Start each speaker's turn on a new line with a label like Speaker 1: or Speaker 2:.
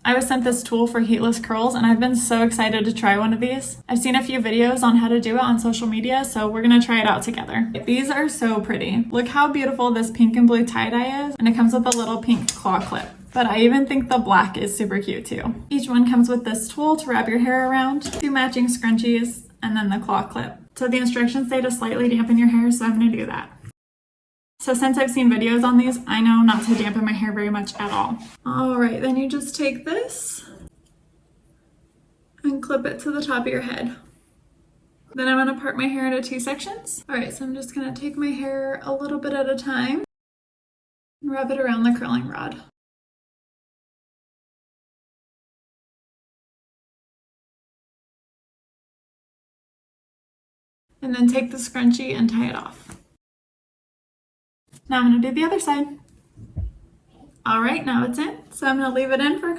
Speaker 1: I was sent this tool for heatless curls and I've been so excited to try one of these. I've seen a few videos on how to do it on social media, so we're gonna try it out together. These are so pretty. Look how beautiful this pink and blue tie-dye is, and it comes with a little pink claw clip. But I even think the black is super cute too. Each one comes with this tool to wrap your hair around, 2 matching scrunchies, and then the claw clip. So the instructions say to slightly dampen your hair, so I'm gonna do that. So since I've seen videos on these, I know not to dampen my hair very much at all. All right, then you just take this and clip it to the top of your head. Then I'm gonna part my hair into 2 sections. All right, so I'm just gonna take my hair a little bit at a time and wrap it around the curling rod. And then take the scrunchie and tie it off. Now I'm gonna do the other side. All right, now it's in. So I'm gonna leave it in for